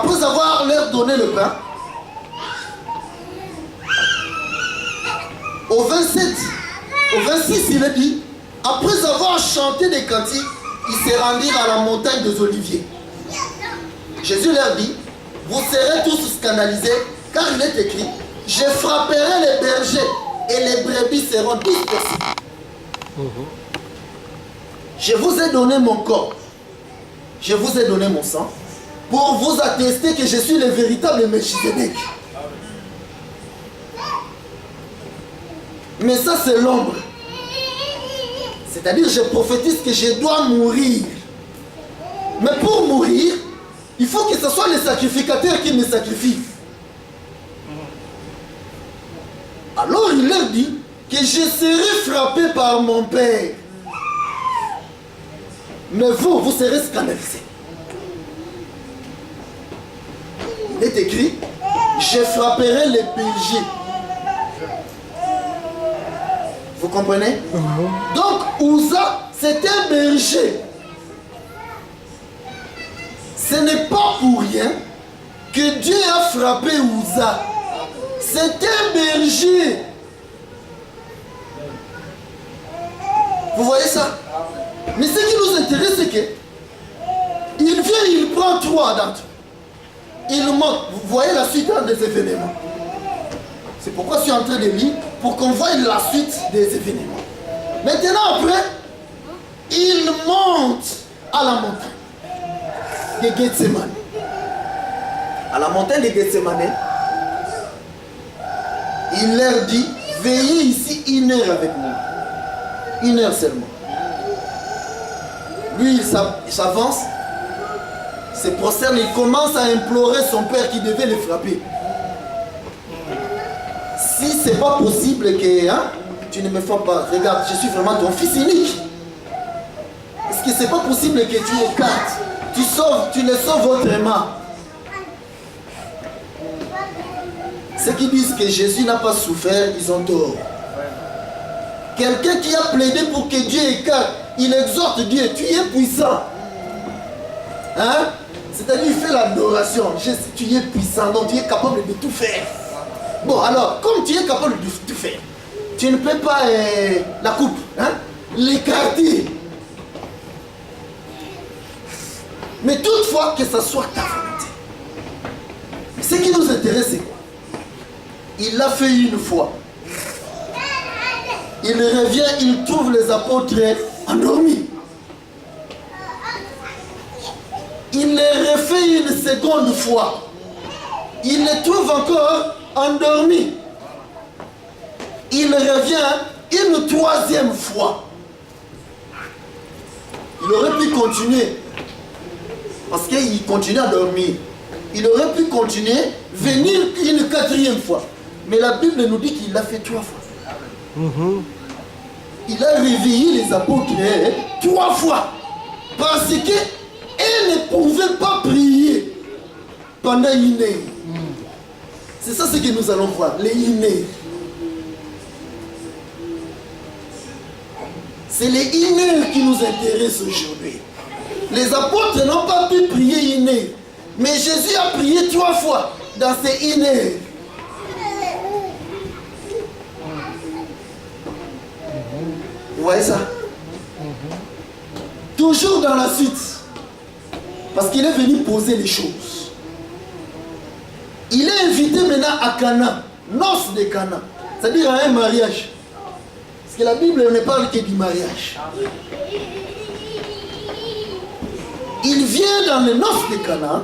après avoir leur donné le pain, au 27, au 26, il a dit, après avoir chanté des cantiques, ils se rendirent à la montagne des Oliviers. Jésus leur dit, vous serez tous scandalisés, car il est écrit, je frapperai les bergers et les brebis seront dispersées. Je vous ai donné mon corps, je vous ai donné mon sang, pour vous attester que je suis le véritable Melchizedek. Mais ça c'est l'ombre. C'est-à-dire je prophétise que je dois mourir. Mais pour mourir, il faut que ce soit le sacrificateur qui me sacrifie. Alors il leur dit que je serai frappé par mon Père. Mais vous serez scandalisés. Il est écrit, je frapperai les bergers. Vous comprenez? Donc Uza, c'est un berger. Ce n'est pas pour rien que Dieu a frappé Uza. C'est un berger. Vous voyez ça? Mais ce qui nous intéresse, c'est que il vient, il prend 3 d'entre eux. Il monte. Vous voyez la suite des événements. C'est pourquoi je suis en train de lire, pour qu'on voie la suite des événements. Maintenant, après, il monte à la montagne de Gethsemane. À la montagne de Gethsemane, il leur dit, veillez ici 1 heure avec nous. 1 heure seulement. Lui, il s'avance, se prosterne, il commence à implorer son père qui devait le frapper. Si c'est pas possible que tu ne me frappes pas, regarde, je suis vraiment ton fils unique. Est-ce que c'est pas possible que tu écartes, tu le sauves autrement? Ceux qui disent que Jésus n'a pas souffert, ils ont tort. Quelqu'un qui a plaidé pour que Dieu écarte, il exhorte Dieu, tu es puissant. Hein? C'est-à-dire il fait l'adoration. Tu es puissant, donc tu es capable de tout faire. Bon, alors, comme tu es capable de tout faire, tu ne peux pas la coupe, hein? L'écarter. Mais toutefois, que ça soit ta volonté. Ce qui nous intéresse, c'est quoi? Il l'a fait une fois. Il revient, il trouve les apôtres endormis. Il les refait une seconde fois. Il les trouve encore endormis. Il revient une 3e fois. Il aurait pu continuer. Parce qu'il continue à dormir. Il aurait pu continuer, venir une 4e fois. Mais la Bible nous dit qu'il l'a fait 3 fois. Il a réveillé les apôtres 3 fois. Parce qu'elle ne pouvait pas prier pendant 1 heure. C'est ça ce que nous allons voir, les 1 heure. C'est les 1 heure qui nous intéressent aujourd'hui. Les apôtres n'ont pas pu prier 1 heure. Mais Jésus a prié 3 fois dans ces 1 heure. Vous voyez ça? Toujours dans la suite. Parce qu'il est venu poser les choses. Il est invité maintenant à Cana, noces de Cana, c'est-à-dire à un mariage. Parce que la Bible ne parle que du mariage. Il vient dans les noces de Cana.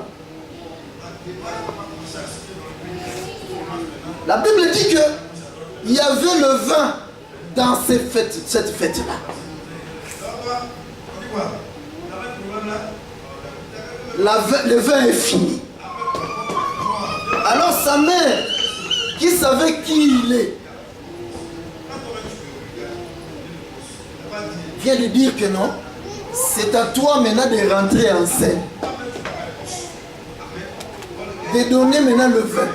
La Bible dit qu'il y avait le vin dans cette fête-là. Le vin est fini. Alors sa mère, qui savait qui il est, vient lui dire que non, c'est à toi maintenant de rentrer en scène. De donner maintenant le vin.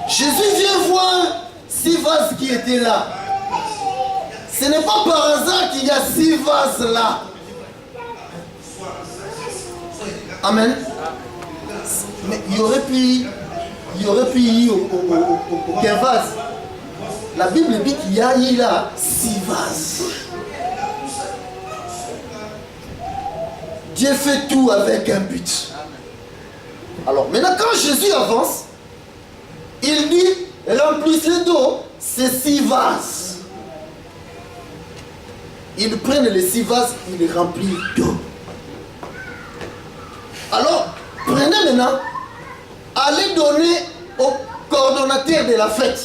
Jésus vient voir 6 vases qui étaient là. Ce n'est pas par hasard qu'il y a 6 vases là. Amen. Mais il y aurait pu aucun vase. La Bible dit qu'il y a eu là 6 vases. Dieu fait tout avec un but. Alors maintenant quand Jésus avance, il dit remplissez d'eau ces 6 vases. Ils prennent les 6 vases, ils les remplissent d'eau. Alors prenez maintenant, allez donner au coordonnateur de la fête.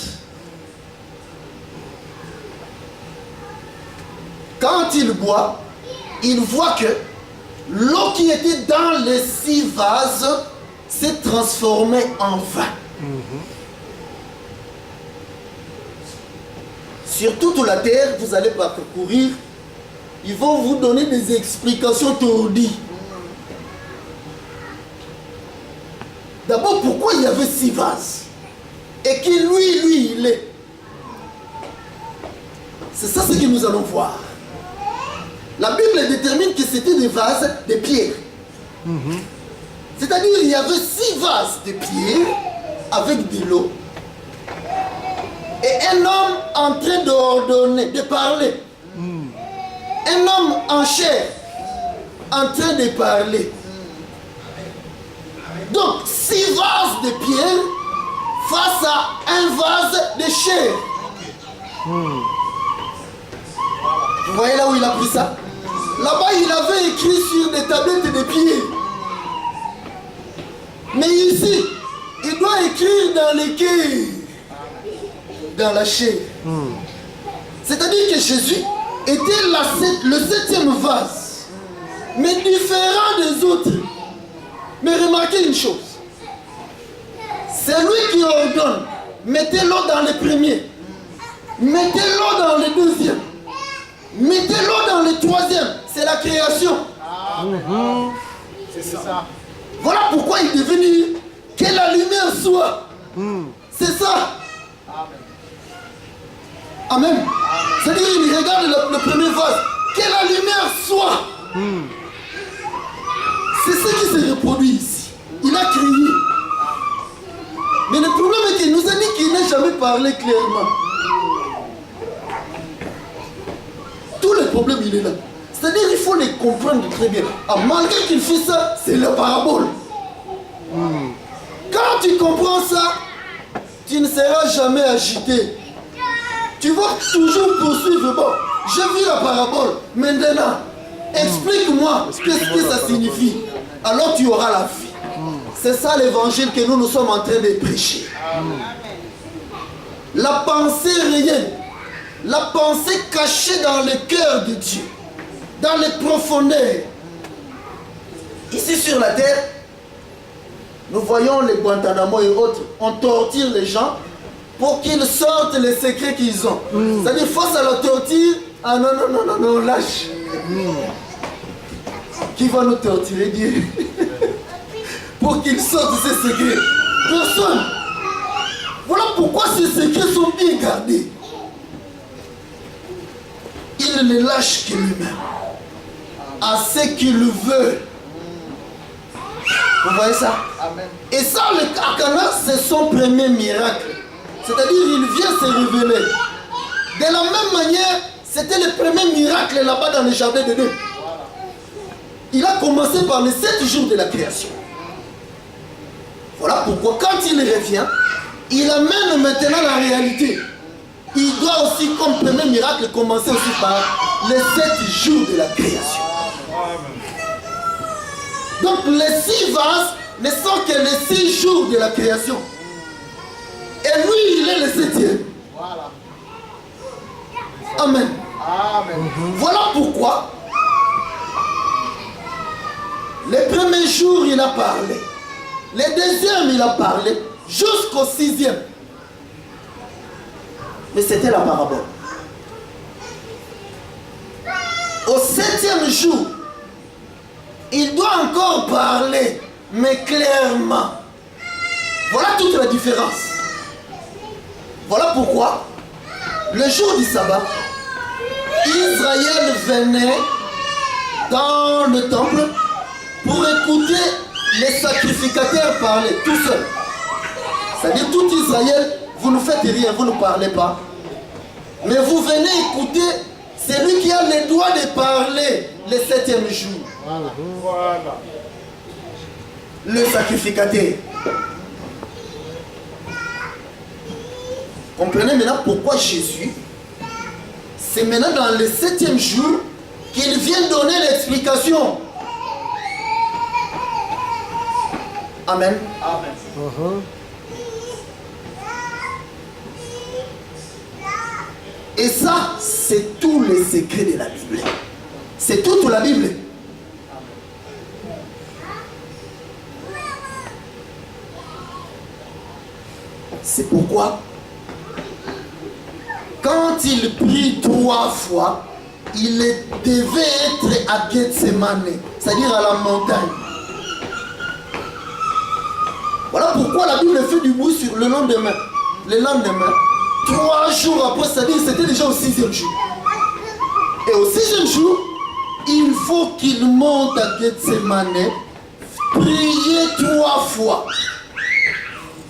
Quand il boit, il voit que l'eau qui était dans les 6 vases s'est transformée en vin. Sur toute la terre, vous allez parcourir, ils vont vous donner des explications tordues. D'abord, pourquoi il y avait 6 vases? Et qui lui, il est. C'est ça ce que nous allons voir. La Bible détermine que c'était des vases de pierre. C'est-à-dire il y avait 6 vases de pierre avec de l'eau. Et un homme en train d'ordonner, de parler. Un homme en chair en train de parler. Donc 6 vases de pierre face à un vase de chair. Vous voyez là où il a pris ça? Là-bas, il avait écrit sur des tablettes de pierre. Mais ici, il doit écrire dans les cœurs, dans la chair. C'est-à-dire que Jésus était le 7e vase, mais différent des autres. Mais remarquez une chose. C'est lui qui ordonne. Mettez l'eau dans le premier. Mettez l'eau dans le deuxième. Mettez l'eau dans le troisième. C'est la création. C'est ça. Voilà pourquoi il devait dire que la lumière soit. C'est ça. Amen. C'est-à-dire il regarde le premier vase. Que la lumière soit. C'est ce qui se reproduit ici. Il a crié. Mais le problème est qu'il nous a dit qu'il n'a jamais parlé clairement. Tout le problème, il est là. C'est-à-dire qu'il faut les comprendre très bien. Malgré qu'il fait ça, c'est la parabole. Quand tu comprends ça, tu ne seras jamais agité. Tu vas toujours poursuivre. Bon, j'ai vu la parabole. Maintenant, explique-moi qu'est-ce que ça signifie. Alors tu auras la vie. C'est ça l'évangile que nous sommes en train de prêcher. La pensée réelle, la pensée cachée dans le cœur de Dieu, dans les profondeurs. Ici sur la terre, nous voyons les Guantanamo et autres, on torture les gens pour qu'ils sortent les secrets qu'ils ont. C'est-à-dire face à la torture, ah non, non, non, non, non, lâche. Qui va nous torturer, Dieu? Pour qu'ils sortent ces secrets. Personne. Voilà pourquoi ces secrets sont bien gardés. Il ne les lâche que lui-même. À ce qu'il veut. Vous voyez ça? Amen. Et ça, le Cana, c'est son premier miracle. C'est-à-dire, il vient se révéler. De la même manière, c'était le premier miracle là-bas dans le jardin de Dieu. Il a commencé par les 7 jours de la création. Voilà pourquoi quand il revient, il amène maintenant la réalité. Il doit aussi, comme premier miracle, commencer aussi par les 7 jours de la création. Donc les 6 vases ne sont que les 6 jours de la création. Et lui, il est le 7e. Amen. Voilà pourquoi les premiers jours, il a parlé. Les deuxièmes, il a parlé. Jusqu'au 6e. Mais c'était la parabole. Au 7e jour, il doit encore parler, mais clairement. Voilà toute la différence. Voilà pourquoi, le jour du sabbat, Israël venait dans le temple pour écouter les sacrificateurs parlaient tout seuls. C'est-à-dire tout Israël, vous ne faites rien, vous ne parlez pas. Mais vous venez écouter celui qui a le droit de parler le 7e jour. Voilà. Le sacrificateur. Comprenez maintenant pourquoi Jésus, c'est maintenant dans le 7e jour qu'il vient donner l'explication. Amen. Amen. Et ça, c'est tout le secret de la Bible. C'est toute la Bible. C'est pourquoi, quand il prie 3 fois, il devait être à Gethsemane, c'est-à-dire à la montagne. Voilà pourquoi la Bible fait du bruit sur le lendemain. Le lendemain, 3 jours après, c'est-à-dire c'était déjà au 6e jour. Et au 6e jour, il faut qu'il monte à Gethsemane, prier 3 fois.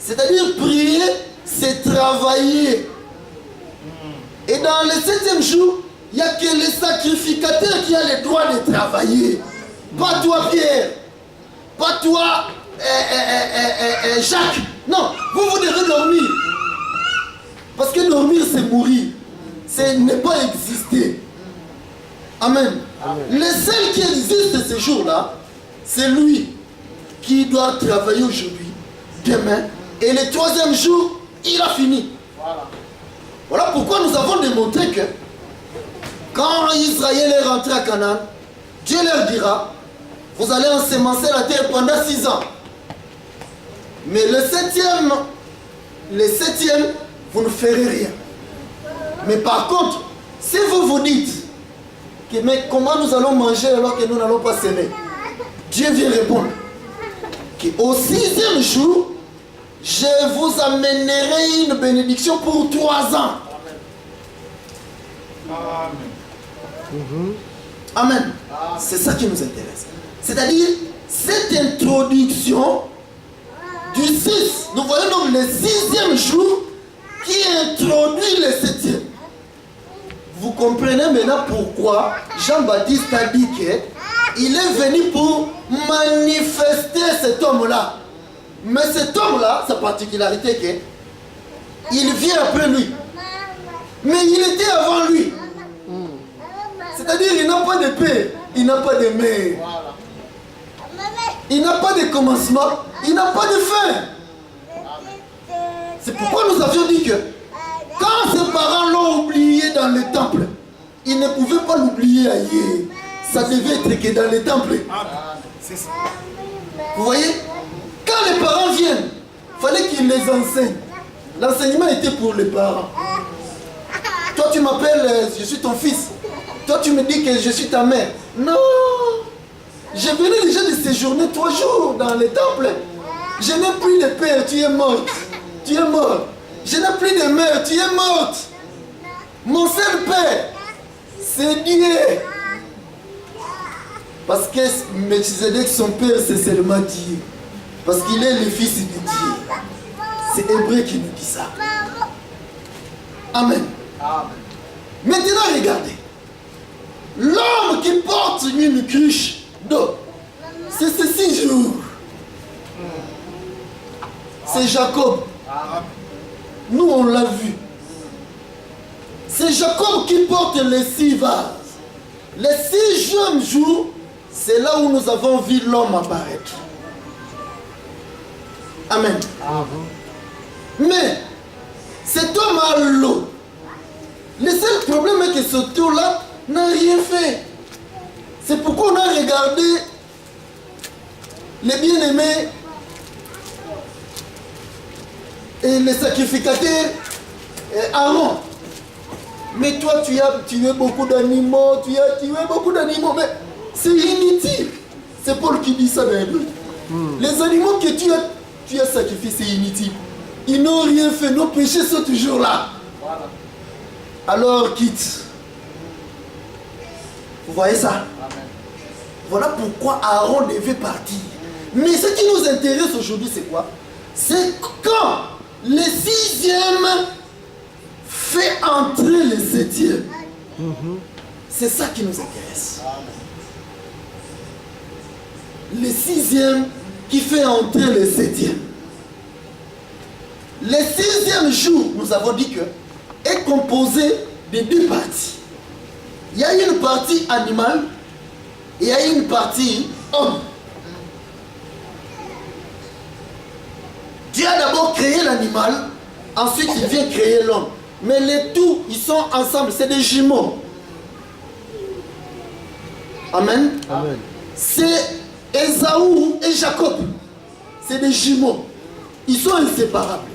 C'est-à-dire prier, c'est travailler. Et dans le 7e jour, il n'y a que le sacrificateur qui a le droit de travailler. Pas toi, Pierre. Pas toi, Jacques. Non, vous devez dormir. Parce que dormir, c'est mourir. C'est ne pas exister. Amen. Amen. Le seul qui existe ce jour-là, c'est lui qui doit travailler aujourd'hui, demain. Et le 3e jour, il a fini. Voilà pourquoi nous avons démontré que quand Israël est rentré à Canaan, Dieu leur dira, vous allez ensemencer la terre pendant 6 ans. Mais le 7e, vous ne ferez rien. Mais par contre, si vous vous dites, que, mais comment nous allons manger alors que nous n'allons pas s'aimer? Dieu vient répondre qu'au 6e jour, je vous amènerai une bénédiction pour 3 ans. Amen. Amen. C'est ça qui nous intéresse. C'est-à-dire, cette introduction du 6, nous voyons donc le 6e jour qui introduit le 7e. Vous comprenez maintenant pourquoi Jean-Baptiste a dit qu'il est venu pour manifester cet homme-là. Mais cet homme-là, sa particularité est qu'il vient après lui. Mais il était avant lui. C'est-à-dire qu'il n'a pas de père, il n'a pas de mère. Il n'a pas de commencement, il n'a pas de fin. C'est pourquoi nous avions dit que quand ses parents l'ont oublié dans le temple, ils ne pouvaient pas l'oublier ailleurs. Ça devait être que dans le temple. Vous voyez? Quand les parents viennent, il fallait qu'ils les enseignent. L'enseignement était pour les parents. Toi tu m'appelles, je suis ton fils. Toi tu me dis que je suis ta mère. Non! Je venais déjà de séjourner 3 jours dans le temple. Je n'ai plus de père, tu es morte. Tu es mort. Je n'ai plus de mère, tu es morte. Mon seul père, c'est Dieu. Parce que Melchizedek, son père, c'est seulement Dieu. Parce qu'il est le fils de Dieu. C'est Hébreu qui nous dit ça. Amen. Amen. Maintenant, regardez. L'homme qui porte une cruche d'eau, c'est ces 6 jours. C'est Jacob. Nous, on l'a vu. C'est Jacob qui porte les 6 vases. Les 6e jours, c'est là où nous avons vu l'homme apparaître. Amen. Mais, cet homme a l'eau. Le seul problème est que ce eau-là n'a rien fait. C'est pourquoi on a regardé les bien-aimés et les sacrificateurs Aaron. Mais toi, tu as tué beaucoup d'animaux, tu as tué beaucoup d'animaux, mais c'est inutile. C'est Paul qui dit ça dans Hébreu. Les animaux que tu as sacrifiés, c'est inutile. Ils n'ont rien fait, nos péchés sont toujours là. Voilà. Alors quitte. Vous voyez ça? Amen. Voilà pourquoi Aaron devait partir. Mais ce qui nous intéresse aujourd'hui, c'est quoi? C'est quand le 6e fait entrer le 7e. C'est ça qui nous intéresse. Le 6e qui fait entrer le 7e. Le 6e jour, nous avons dit que, est composé de 2 parties. Il y a une partie animale et il y a une partie homme. Dieu a d'abord créé l'animal, ensuite il vient créer l'homme. Mais les deux, ils sont ensemble, c'est des jumeaux. Amen. Amen. C'est Ésaü et Jacob. C'est des jumeaux. Ils sont inséparables.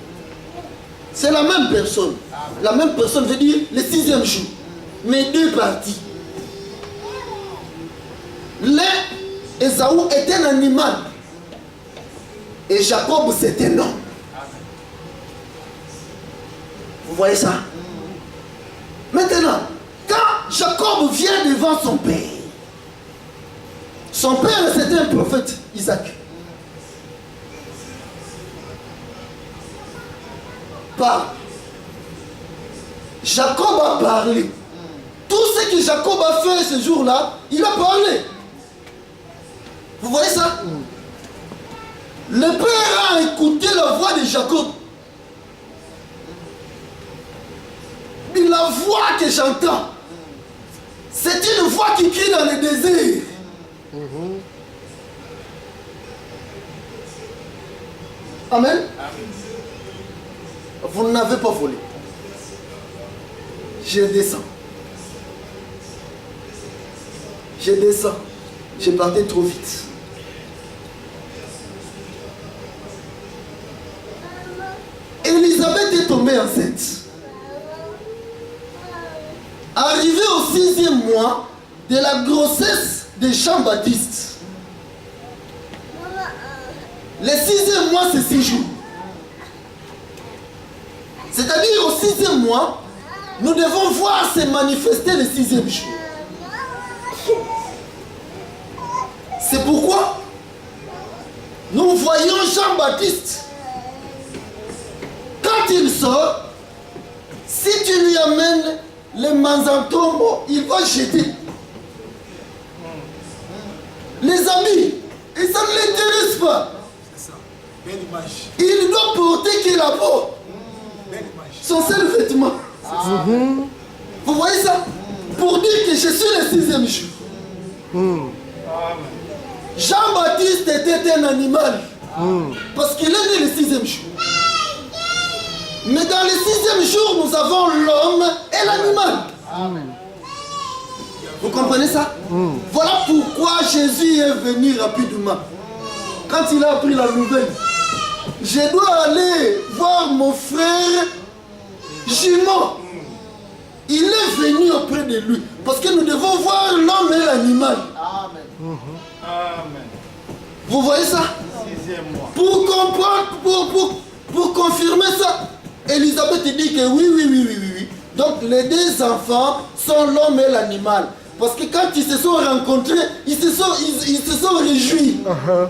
C'est la même personne. La même personne veut dire le 6e jour. Mais 2 parties. Ésaü est un animal. Et Jacob, c'est un homme. Vous voyez ça? Maintenant, quand Jacob vient devant son père c'était un prophète, Isaac. Jacob a parlé. Tout ce que Jacob a fait ce jour-là, il a parlé. Vous voyez ça? Le père a écouté la voix de Jacob. Et la voix que j'entends, c'est une voix qui crie dans le désert. Amen. Vous n'avez pas volé. Je descends. Je descends. Je partais trop vite. Élisabeth est tombée enceinte. Arrivé au 6e mois de la grossesse de Jean-Baptiste. Le 6e mois, c'est 6 jours. C'est-à-dire au 6e mois, nous devons voir se manifester le 6e jour. C'est pourquoi nous voyons Jean-Baptiste. Quand il sort, si tu lui amènes le manzantomo, il va jeter. Les amis, et ça ne l'intéresse pas. C'est ça. Belle image. Il doit porter que la peau. Belle image. Son seul vêtement. Vous voyez ça? Pour dire que je suis le 6e jour. Amen. Jean-Baptiste était un animal. Parce qu'il est né le 6e jour. Mais dans le 6e jour, nous avons l'homme et l'animal. Vous comprenez ça? Voilà pourquoi Jésus est venu rapidement. Quand il a appris la nouvelle, je dois aller voir mon frère jumeau. Il est venu auprès de lui. Parce que nous devons voir l'homme et l'animal. Amen. Amen. Vous voyez ça? 6e mois. Pour comprendre, pour confirmer ça, Élisabeth dit que oui. Donc les 2 enfants sont l'homme et l'animal. Parce que quand ils se sont rencontrés, ils se sont réjouis. Amen.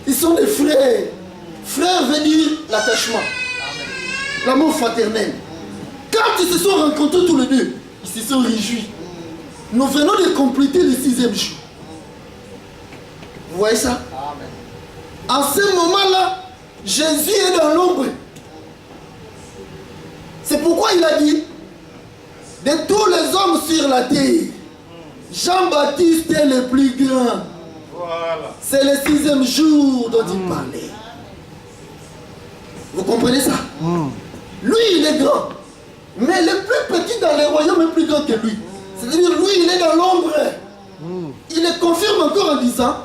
Ils sont des frères. Frère veut dire l'attachement. L'amour fraternel. Quand ils se sont rencontrés tous les deux, ils se sont réjouis. Nous venons de compléter le 6e jour. Vous voyez ça? En ce moment-là, Jésus est dans l'ombre. C'est pourquoi il a dit, de tous les hommes sur la terre, Jean-Baptiste est le plus grand. Voilà. C'est le 6e jour dont il parlait. Vous comprenez ça? Lui, il est grand. Mais le plus petit dans les royaumes est plus grand que lui. C'est-à-dire, lui, il est dans l'ombre. Il le confirme encore en disant,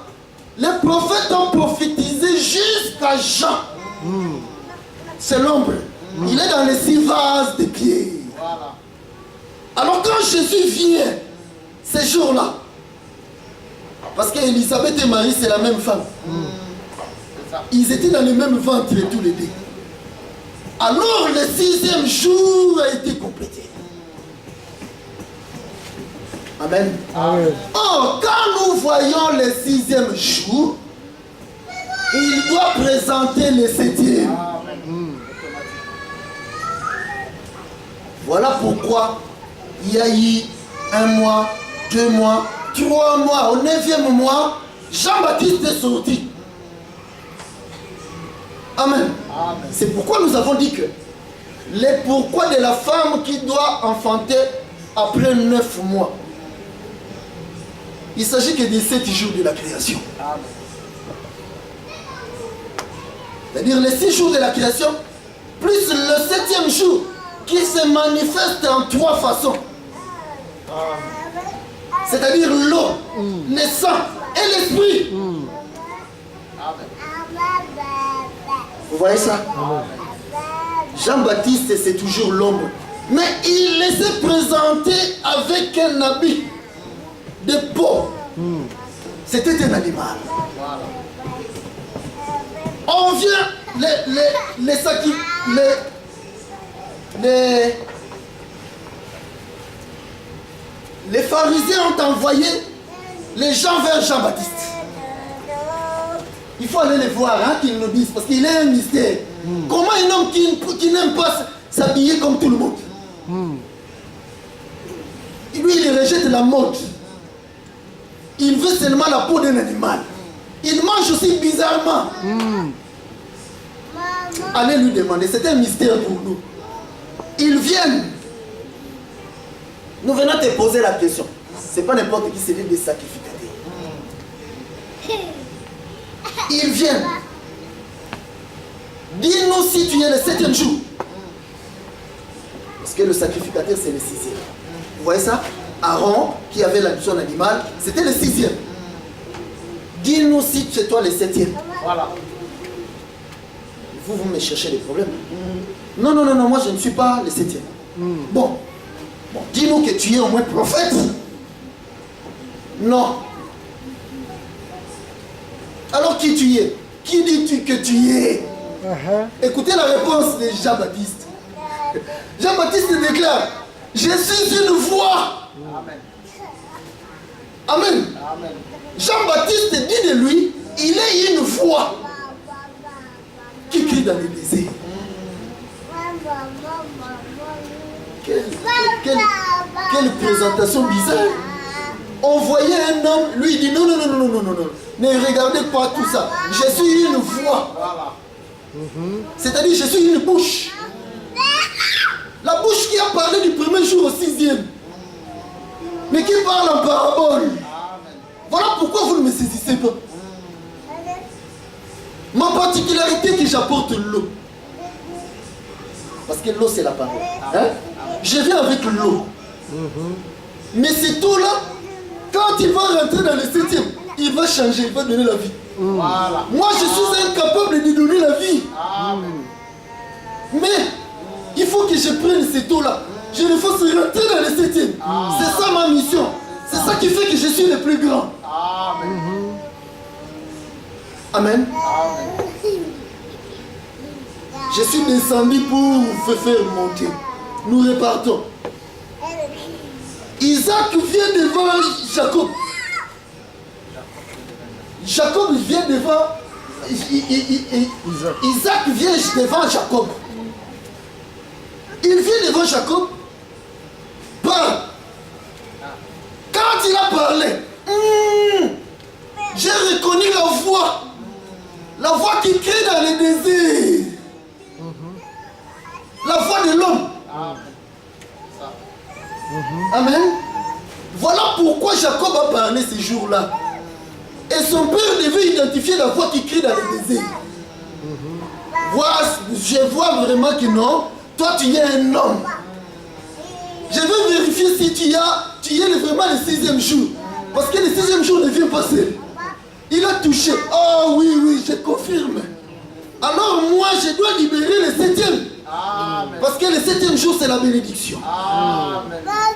les prophètes ont prophétisé jusqu'à Jean. C'est l'ombre. Il est dans les 6 vases de pierre. Alors quand Jésus vient, ces jours-là, parce qu'Élisabeth et Marie, c'est la même femme. Ils étaient dans le même ventre tous les deux. Alors le 6e jour a été complété. Amen. Amen. Or, quand nous voyons le 6e jour, il doit présenter le 7e. Voilà pourquoi il y a eu 1 mois, 2 mois, 3 mois. Au 9e mois, Jean-Baptiste est sorti. Amen. C'est pourquoi nous avons dit que les pourquoi de la femme qui doit enfanter après 9 mois. Il s'agit que des 7 jours de la création. C'est-à-dire les 6 jours de la création, plus le 7e jour qui se manifeste en 3 façons. C'est-à-dire l'eau, le sang et l'esprit. Vous voyez ça? Jean-Baptiste, c'est toujours l'ombre. Mais il s'est présenté avec un habit de peau. C'était un animal. On vient, les pharisiens ont envoyé les gens vers Jean-Baptiste. Il faut aller les voir, hein, qu'ils nous disent, parce qu'il est un mystère. Comment un homme qui n'aime pas s'habiller comme tout le monde? Lui, il rejette la mode. Il veut seulement la peau d'un animal. Il mange aussi bizarrement. Allez lui demander, c'est un mystère pour nous. Ils viennent. Nous venons te poser la question. C'est pas n'importe qui, c'est des sacrificateurs. Ils viennent. Dis-nous si tu es le 7e jour. Parce que le sacrificateur, c'est le 6e. Vous voyez ça? Aaron, qui avait son animal, c'était le 6e. Dis-nous si c'est toi le 7e. Voilà. Vous me cherchez des problèmes. Non, moi je ne suis pas le 7e. Bon, dis-nous que tu es au moins prophète. Non. Alors qui tu es? Qui dis-tu que tu es? Écoutez la réponse de Jean-Baptiste. Jean-Baptiste déclare, je suis une voix. Amen. Jean-Baptiste dit de lui, il est une voix qui crie dans le désert. Quelle présentation bizarre. On voyait un homme, lui il dit non, ne regardez pas tout ça. Je suis une voix. C'est-à-dire je suis une bouche. La bouche qui a parlé du premier jour au 6e. Mais qui parle en parabole. Voilà pourquoi vous ne me saisissez pas. Ma particularité est que j'apporte l'eau. Parce que l'eau c'est la parole. Hein? Je viens avec l'eau. Mais cette eau-là, quand il va rentrer dans le 7e, il va changer, il va donner la vie. Voilà. Moi je suis incapable de donner la vie. Mais il faut que je prenne cette eau-là. Je ne faut se rentrer dans le 7e. C'est ça ma mission. C'est ça qui fait que je suis le plus grand. Amen. Je suis descendu pour vous faire monter. Nous repartons. Isaac vient devant Jacob. Jacob vient devant... Isaac vient devant Jacob. Il vient devant Jacob. Quand il a parlé, j'ai reconnu la voix qui crie dans le désert. La voix de l'homme. Amen. Voilà pourquoi Jacob a parlé ces jours-là. Et son père devait identifier la voix qui crie dans le désert. Je vois vraiment que non, toi tu es un homme. Je veux vérifier si tu es vraiment le 6e jour. Parce que le 6e jour ne vient pas seul. Il a touché. Oh oui, je confirme. Alors moi je dois libérer le 7e. Parce que le 7e jour c'est la bénédiction.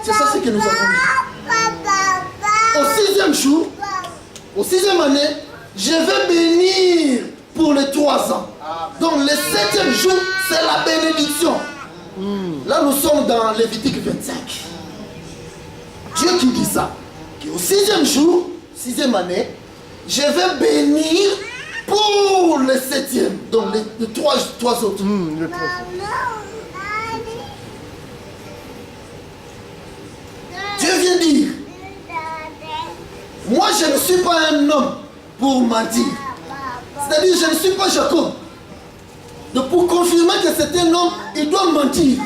C'est ça ce que nous avons dit. Au 6e jour, au 6e année, je vais bénir pour les 3 ans. Donc le 7e jour c'est la bénédiction. Là nous sommes dans Lévitique 25. Dieu qui dit ça, qu'au 6e jour, 6e année, je vais bénir pour le 7e, donc les trois autres. Les trois. Dieu vient dire, moi je ne suis pas un homme pour mentir. C'est-à-dire je ne suis pas Jacob. Donc pour confirmer que c'est un homme, il doit mentir.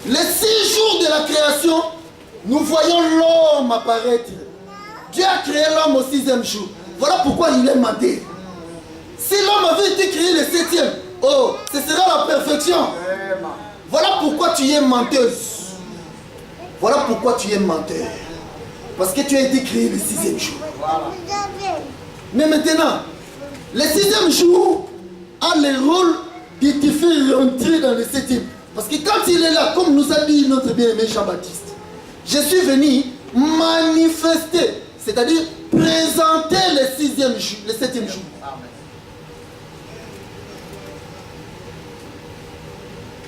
Les 6 jours de la création, nous voyons l'homme apparaître. Dieu a créé l'homme au 6e jour. Voilà pourquoi il est menteur. Si l'homme avait été créé le 7e, oh, ce sera la perfection. Voilà pourquoi tu es menteuse. Voilà pourquoi tu es menteur. Parce que tu as été créé le 6e jour. Mais maintenant, le 6e jour a le rôle de te faire rentrer dans le 7e. Parce que quand il est là, comme nous a dit notre bien-aimé Jean-Baptiste, je suis venu manifester, c'est-à-dire présenter le 6e jour, le 7e jour.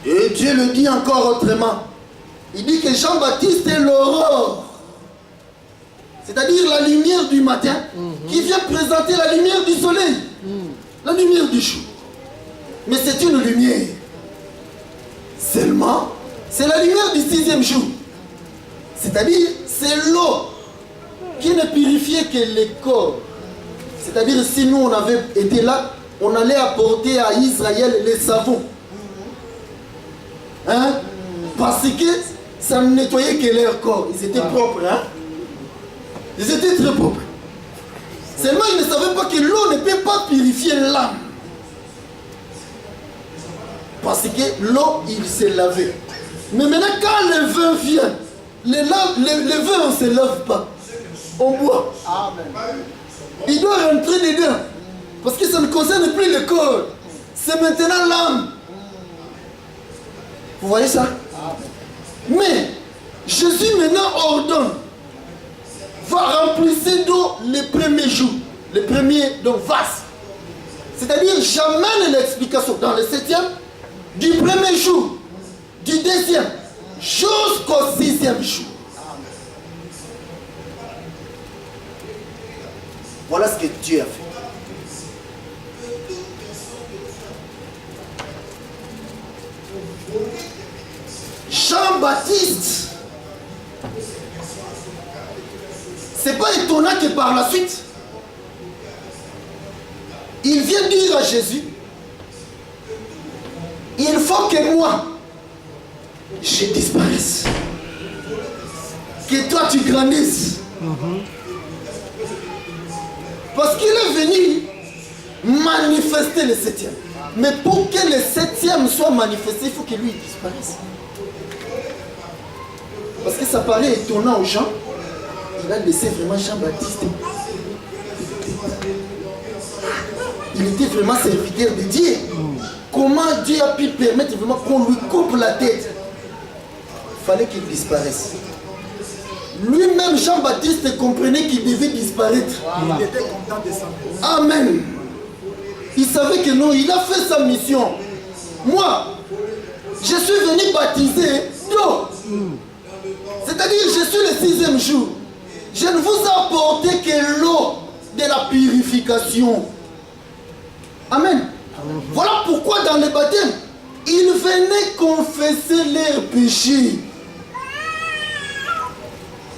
Et Dieu le dit encore autrement. Il dit que Jean-Baptiste est l'aurore. C'est-à-dire la lumière du matin qui vient présenter la lumière du soleil. La lumière du jour. Mais c'est une lumière. Seulement, c'est la lumière du 6e jour. C'est-à-dire, c'est l'eau qui ne purifiait que le corps. C'est-à-dire, si nous on avait été là, on allait apporter à Israël les savons. Hein? Parce que ça ne nettoyait que leur corps. Ils étaient propres. Hein? Ils étaient très propres. Seulement, ils ne savaient pas que l'eau ne peut pas purifier l'âme. Parce que l'eau, il s'est lavé. Mais maintenant, quand le vin vient, le vin, on ne se lave pas. On boit. Il doit rentrer dedans. Parce que ça ne concerne plus le corps. C'est maintenant l'âme. Vous voyez ça? Mais Jésus maintenant ordonne, va remplir d'eau les premiers jours, les premiers donc vase. C'est-à-dire, j'amène l'explication dans le 7e, du premier jour, du 2e, jusqu'au 6e jour. Voilà ce que Dieu a fait. Jean-Baptiste, c'est pas étonnant que par la suite, il vient dire à Jésus, il faut que moi, je disparaisse. Que toi tu grandisses. Parce qu'il est venu manifester le 7e. Mais pour que le 7e soit manifesté, il faut que lui disparaisse. Parce que ça paraît étonnant aux gens. Il a laissé vraiment Jean-Baptiste. Il était vraiment serviteur de Dieu. Comment Dieu a pu permettre vraiment qu'on lui coupe la tête? Il fallait qu'il disparaisse. Lui-même, Jean-Baptiste, comprenait qu'il devait disparaître. Il était content de ça. Amen. Il savait que non, il a fait sa mission. Moi, je suis venu baptiser d'eau. C'est-à-dire, je suis le 6e jour. Je ne vous ai apporté que l'eau de la purification. Amen. Voilà pourquoi dans le baptême, ils venaient confesser leurs péchés.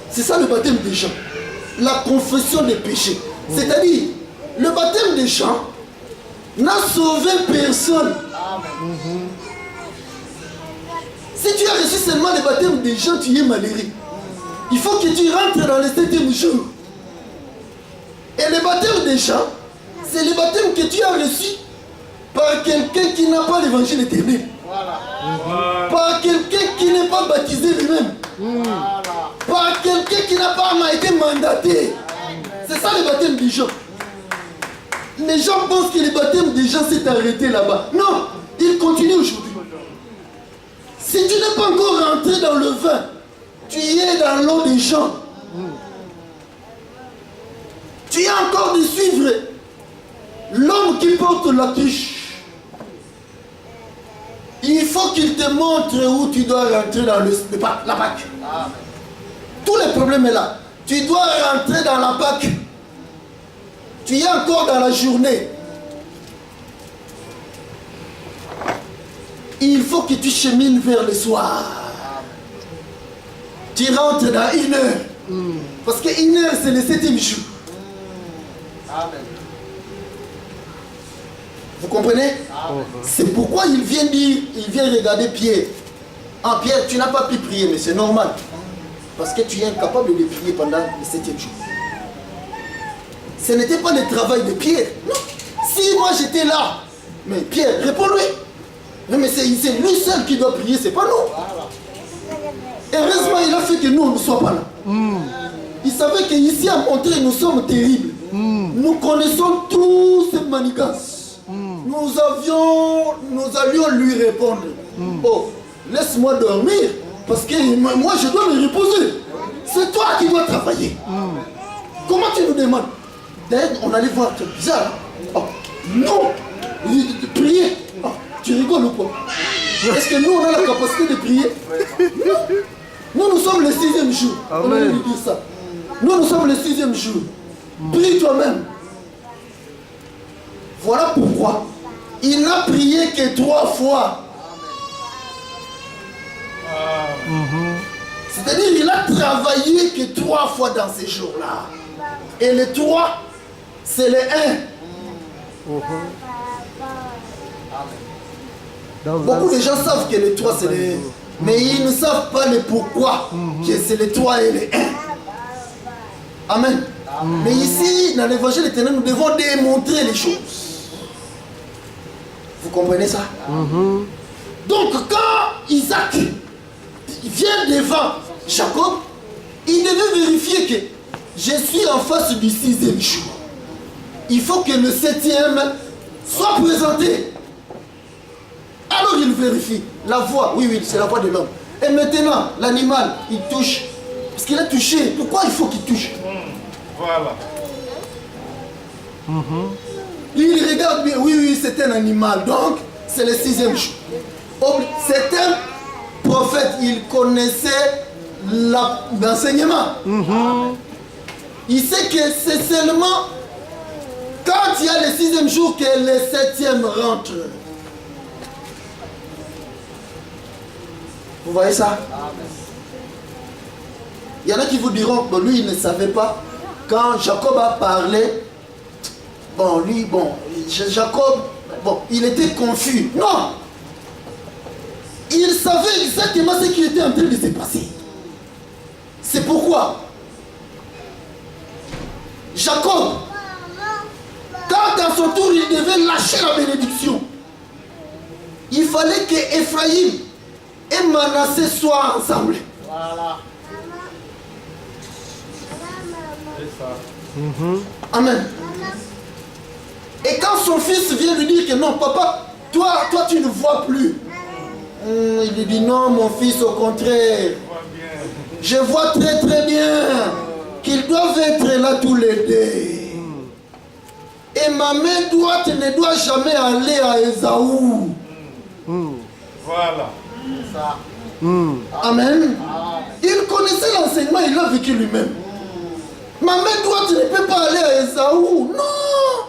C'est ça le baptême des gens. La confession des péchés. C'est-à-dire, le baptême des gens n'a sauvé personne. Si tu as reçu seulement le baptême des gens, tu es malheureux. Il faut que tu rentres dans le 7e jour. Et le baptême des gens, c'est le baptême que tu as reçu par quelqu'un qui n'a pas l'évangile éternel. Par quelqu'un qui n'est pas baptisé lui-même. Par quelqu'un qui n'a pas été mandaté. C'est ça le baptême des gens. Les gens pensent que le baptême des gens s'est arrêté là-bas. Non, il continue aujourd'hui. Si tu n'es pas encore rentré dans le vin, tu es dans l'eau des gens. Tu es encore de suivre l'homme qui porte la cruche. Il faut qu'il te montre où tu dois rentrer dans la Pâque. Tout le problème est là. Tu dois rentrer dans la Pâque. tu es encore dans la journée. Il faut que tu chemines vers le soir. Tu rentres dans 1 heure. Parce que 1 heure, c'est le 7e jour. Amen. Vous comprenez? C'est pourquoi il vient dire, il vient regarder Pierre. Ah Pierre, tu n'as pas pu prier, mais c'est normal. Parce que tu es incapable de prier pendant le 7e jour. Ce n'était pas le travail de Pierre. Non. Si moi j'étais là, mais Pierre, réponds-lui. Non, mais c'est lui seul qui doit prier, c'est pas nous. Heureusement, il a fait que nous, on ne soit pas là. Il savait qu'ici à Montreuil, nous sommes terribles. Nous connaissons tous ces manigances. Nous allions lui répondre. Oh, laisse-moi dormir, parce que moi, je dois me reposer. C'est toi qui dois travailler. Comment tu nous demandes? D'ailleurs, on allait voir, c'est bizarre. Oh, non, prier. Oh, tu rigoles ou quoi? Est-ce que nous, on a la capacité de prier? Nous sommes le 6e jour. Amen. On allait lui dire ça. Nous sommes le 6e jour. Prie toi-même. Voilà pourquoi il n'a prié que 3 fois. C'est-à-dire qu'il a travaillé que 3 fois dans ces jours-là. Et le 3, c'est le 1. Beaucoup de gens savent que le 3 c'est le 1. Mais ils ne savent pas le pourquoi que c'est le 3 et le 1. Amen. Mais ici, dans l'évangile éternel, nous devons démontrer les choses. Vous comprenez ça? Donc quand Isaac vient devant Jacob, il devait vérifier que je suis en face du 6e jour. Il faut que le 7e soit présenté. Alors il vérifie. La voix, oui, c'est la voix de l'homme. Et maintenant, l'animal, il touche. Parce qu'il a touché. Pourquoi il faut qu'il touche? Voilà. Il regarde bien. Oui, c'est un animal. Donc, c'est le 6e jour. C'est un prophète. Il connaissait l'enseignement. Il sait que c'est seulement quand il y a le 6e jour que le 7e rentre. Vous voyez ça? Il y en a qui vous diront que lui, il ne savait pas. Quand Jacob a parlé, Jacob, il était confus. Non! Il savait exactement ce qui était en train de se passer. C'est pourquoi Jacob, quand à son tour il devait lâcher la bénédiction, il fallait que Ephraïm et Manassé soient ensemble. Voilà. C'est ça. Amen. Et quand son fils vient lui dire que non, papa, toi tu ne vois plus. Il lui dit non, mon fils, au contraire. Je vois très très bien qu'ils doivent être là tous les deux. Et ma main droite ne doit jamais aller à Ésaü. Voilà. C'est ça. Amen. Il connaissait l'enseignement, il l'a vécu lui-même. Ma main droite ne peut pas aller à Ésaü. Non.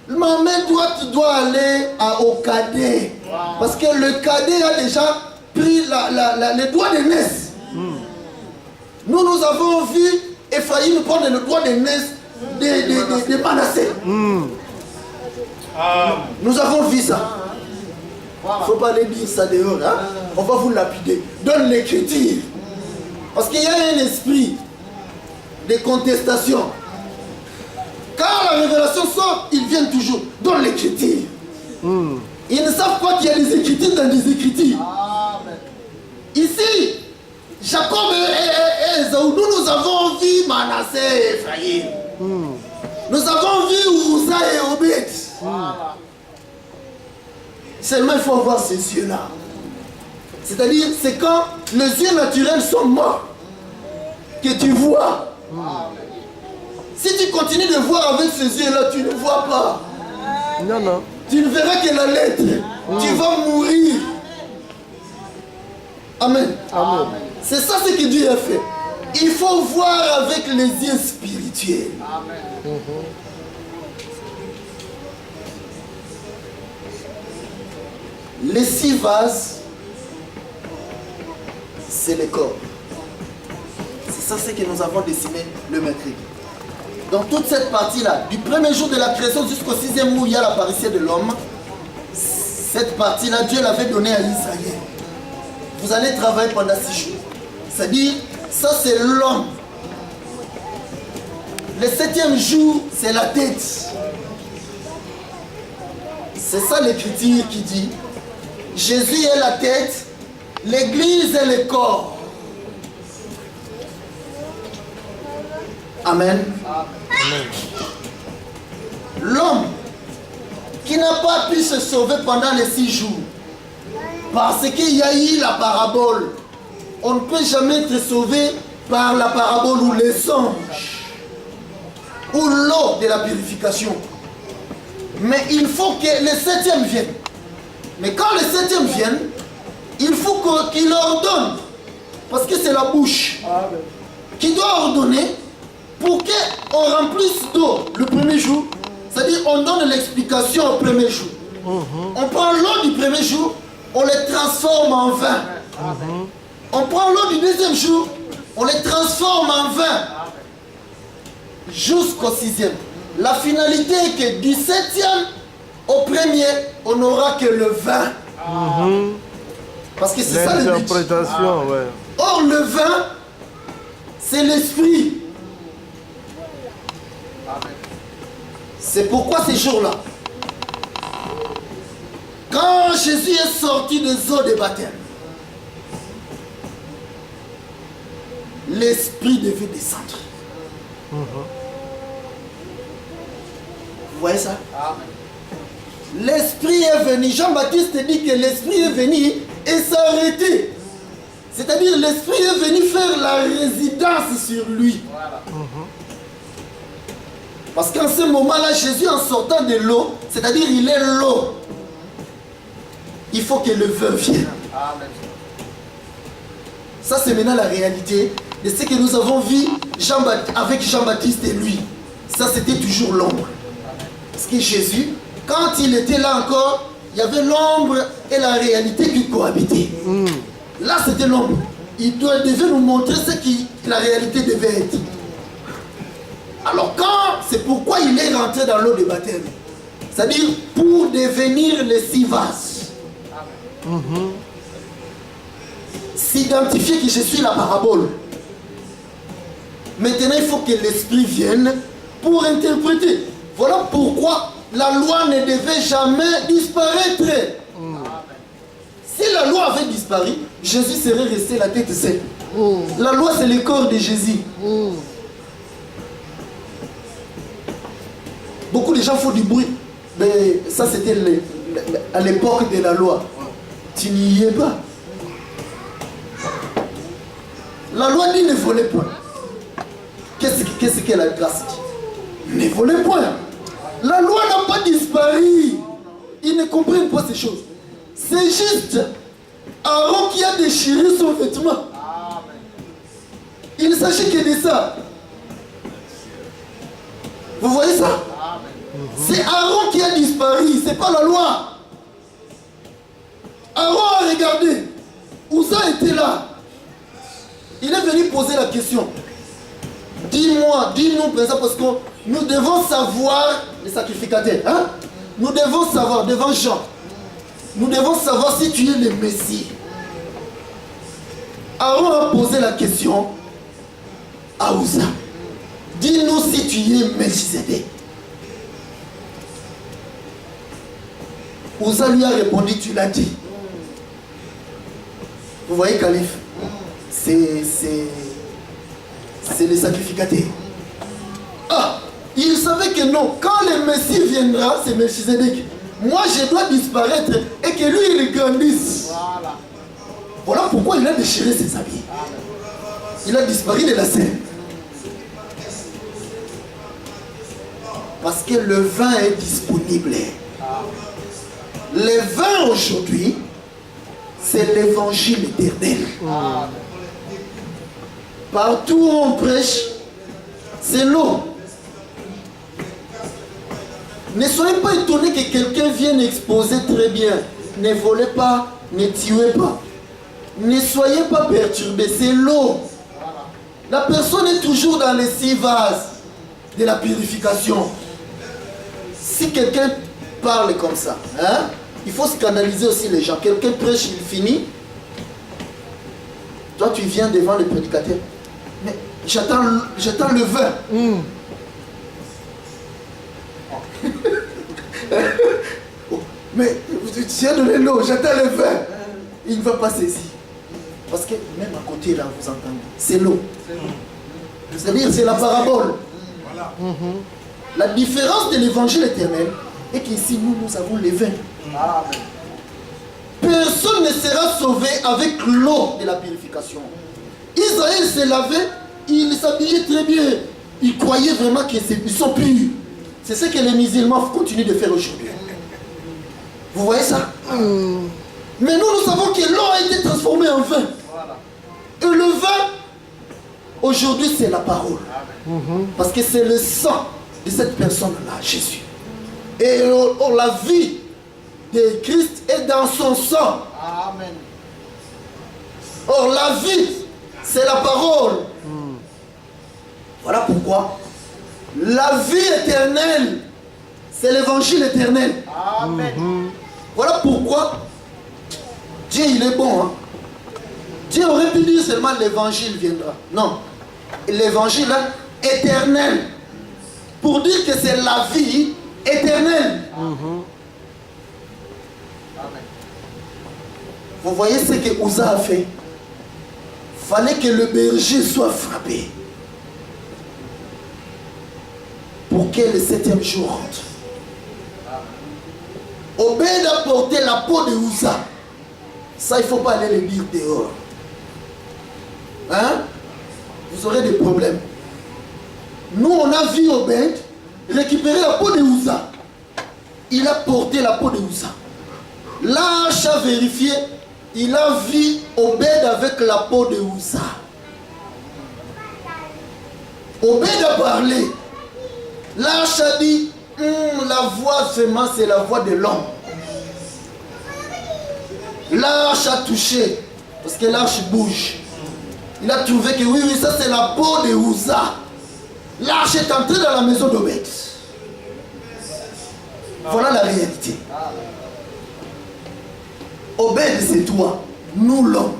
Ma main droite doit aller au cadet. Parce que le cadet a déjà pris le doigt d'aînesse. Nous avons vu Ephraïm prendre le doigt d'aînesse de Manassé. Nous avons vu ça. Il ne faut pas aller dire ça dehors. Hein? On va vous lapider. Donne l'écriture. Parce qu'il y a un esprit de contestation. Quand la révélation sort, ils viennent toujours. Donne l'écriture. Ils ne savent pas qu'il y a des écritures dans des écritures. Ici, Jacob et Ésaü, nous avons vu Manassé et Ephraïm. Nous avons vu Uza et Obed. Seulement il faut avoir ces yeux-là. C'est-à-dire, c'est quand les yeux naturels sont morts que tu vois. Si tu continues de voir avec ces yeux-là, tu ne vois pas. Non. Tu ne verras que la lettre. Tu vas mourir. Amen. C'est ça ce que Dieu a fait. Il faut voir avec les yeux spirituels. Les 6 vases, c'est les corps. C'est ça ce que nous avons dessiné le mercredi. Dans toute cette partie-là, du premier jour de la création jusqu'au 6e où il y a l'apparition de l'homme, cette partie-là, Dieu l'avait donnée à Israël. Vous allez travailler pendant 6 jours. C'est-à-dire, ça c'est l'homme. Le 7e jour, c'est la tête. C'est ça l'écriture qui dit. Jésus est la tête, l'église est le corps. Amen. L'homme qui n'a pas pu se sauver pendant les 6 jours, parce qu'il y a eu la parabole. On ne peut jamais être sauvé par la parabole ou les songes, ou l'eau de la purification. Mais il faut que le 7e vienne. Mais quand le 7e vienne, il faut qu'il ordonne. Parce que c'est la bouche qui doit ordonner pour qu'on remplisse d'eau le premier jour. C'est-à-dire on donne l'explication au premier jour. On prend l'eau du premier jour, on les transforme en vin. On prend l'eau du deuxième jour, on les transforme en vin. Jusqu'au 6e. La finalité est que du 7e au premier, on n'aura que le vin. Parce que c'est ça le but. L'interprétation, ouais. Or, le vin, c'est l'esprit. C'est pourquoi ces jours-là, quand Jésus est sorti des eaux de baptême, l'esprit devait descendre. Vous voyez ça? L'esprit est venu. Jean-Baptiste dit que l'esprit est venu et s'est arrêté. C'est-à-dire l'esprit est venu faire la résidence sur lui. Parce qu'en ce moment-là, Jésus en sortant de l'eau, c'est-à-dire il est l'eau. Il faut que le vin vienne. Ça c'est maintenant la réalité de ce que nous avons vu avec Jean-Baptiste et lui. Ça c'était toujours l'ombre. Parce que Jésus, quand il était là encore, il y avait l'ombre et la réalité qui cohabitaient. Là c'était l'ombre. Il devait nous montrer ce que la réalité devait être. Alors c'est pourquoi il est rentré dans l'eau de baptême. C'est-à-dire pour devenir les 6 vases. S'identifier que je suis la parabole. Maintenant il faut que l'esprit vienne pour interpréter. Voilà pourquoi la loi ne devait jamais disparaître. Si la loi avait disparu, Jésus serait resté la tête seule. La loi c'est le corps de Jésus. Beaucoup de gens font du bruit. Mais ça c'était à l'époque de la loi. Tu n'y es pas. La loi dit ne volez point. Qu'est-ce que la grâce dit? Ne volez point. La loi n'a pas disparu. Ils ne comprennent pas ces choses. C'est juste Aaron qui a déchiré son vêtement. Il ne s'agit que de ça. Vous voyez ça? C'est Aaron qui a disparu, c'est pas la loi. Aaron a regardé. Ouza était là. Il est venu poser la question. Dis-moi, dis-nous, parce que nous devons savoir les sacrificateurs. Hein? Nous devons savoir, devant Jean, nous devons savoir si tu es le Messie. Aaron a posé la question à Ouza. Dis-nous si tu es Melchizedek. Ouza lui a répondu, tu l'as dit. Vous voyez, calife, c'est les sacrificateurs. Ah, il savait que non, quand le Messie viendra, c'est Melchizedek. Moi, je dois disparaître et que lui, il grandisse. Voilà pourquoi il a déchiré ses habits. Il a disparu de la scène. Parce que le vin est disponible. Le vin aujourd'hui, c'est l'évangile éternel. Partout où on prêche, c'est l'eau. Ne soyez pas étonnés que quelqu'un vienne exposer très bien. ne volez pas, ne tuez pas. Ne soyez pas perturbés, c'est l'eau. La personne est toujours dans les 6 vases de la purification. Si quelqu'un parle comme ça, hein, il faut scandaliser aussi les gens. Quelqu'un prêche, il finit. Toi, tu viens devant le prédicateur. Mais j'attends le vin. Mais tu as donné l'eau, j'attends le vin. Il ne va pas saisir. Parce que même à côté, là, vous entendez, c'est l'eau. C'est-à-dire, c'est la parabole. Voilà. La différence de l'évangile éternel est qu'ici, nous avons le vin. Amen. Personne ne sera sauvé avec l'eau de la purification. Israël s'est lavé, il s'habillait très bien. Ils croyaient vraiment qu'ils sont purs. C'est ce que les musulmans continuent de faire aujourd'hui. Vous voyez ça? Mais nous savons que l'eau a été transformée en vin. Et le vin, aujourd'hui, c'est la parole. Parce que c'est le sang de cette personne-là, Jésus. Et la vie de Christ est dans son sang. Amen. Or, la vie, c'est la parole. Voilà pourquoi la vie éternelle, c'est l'évangile éternel. Amen. Voilà pourquoi Dieu, il est bon. Hein? Dieu aurait pu dire seulement l'évangile viendra. Non. L'évangile éternel. Pour dire que c'est la vie éternelle. Amen. Vous voyez ce que Uza a fait? Fallait que le berger soit frappé pour que le 7e jour rentre. Obed a porté la peau de Uza. Ça, il ne faut pas aller le dire dehors. Hein? Vous aurez des problèmes. Nous, on a vu Obed récupérer la peau de Uza. Il a porté la peau de Uza. L'arche a vérifié. Il a vu Obed avec la peau de Uza. Obed a parlé. L'arche a dit, la voix vraiment c'est la voix de l'homme. L'arche a touché, parce que l'arche bouge. Il a trouvé que oui, ça c'est la peau de Uza. L'arche est entrée dans la maison d'Obed. Voilà la réalité. Obed, c'est toi, nous l'homme.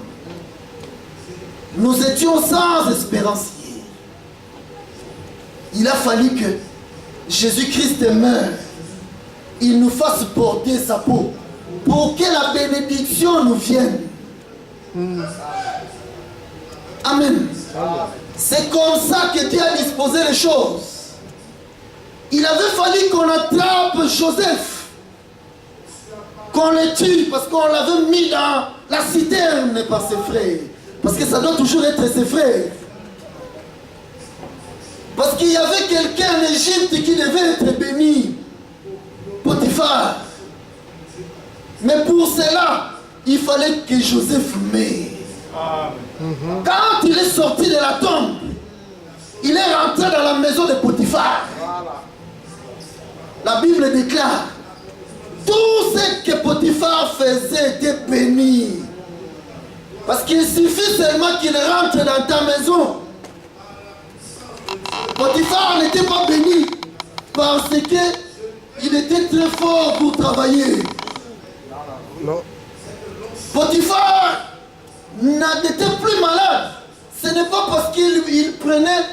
Nous étions sans espérance hier. Il a fallu que Jésus-Christ meure. Il nous fasse porter sa peau pour que la bénédiction nous vienne. Amen. C'est comme ça que Dieu a disposé les choses. Il avait fallu qu'on attrape Joseph, qu'on le tue parce qu'on l'avait mis dans la citerne par ses frères. Parce que ça doit toujours être ses frères. Parce qu'il y avait quelqu'un en Égypte qui devait être béni. Potiphar. Mais pour cela, il fallait que Joseph meure. Quand il est sorti de la tombe, il est rentré dans la maison de Potiphar. La Bible déclare, tout ce que Potiphar faisait était béni. Parce qu'il suffit seulement qu'il rentre dans ta maison. Potiphar n'était pas béni parce qu'il était très fort pour travailler. Non. Potiphar n'était plus malade. Ce n'est pas parce qu'il prenait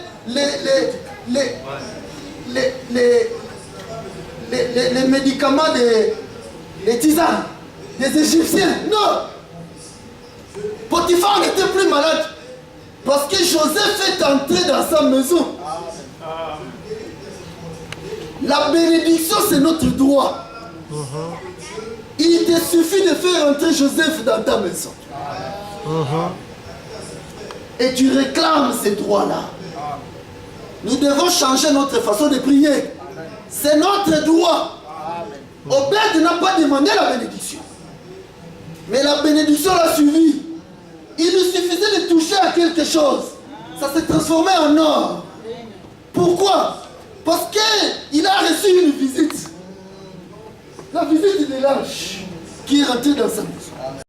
les médicaments des tisanes, des Égyptiens. Non. Potiphar n'était plus malade parce que Joseph est entré dans sa maison. La bénédiction, c'est notre droit. Il te suffit de faire entrer Joseph dans ta maison. Et tu réclames ces droits-là. Nous devons changer notre façon de prier. C'est notre droit. Obed n'a pas demandé la bénédiction. Mais la bénédiction l'a suivi. Il lui suffisait de toucher à quelque chose. Ça s'est transformé en or. Pourquoi? Parce qu'il a reçu une visite. La visite de l'ange. qui est rentré dans sa maison.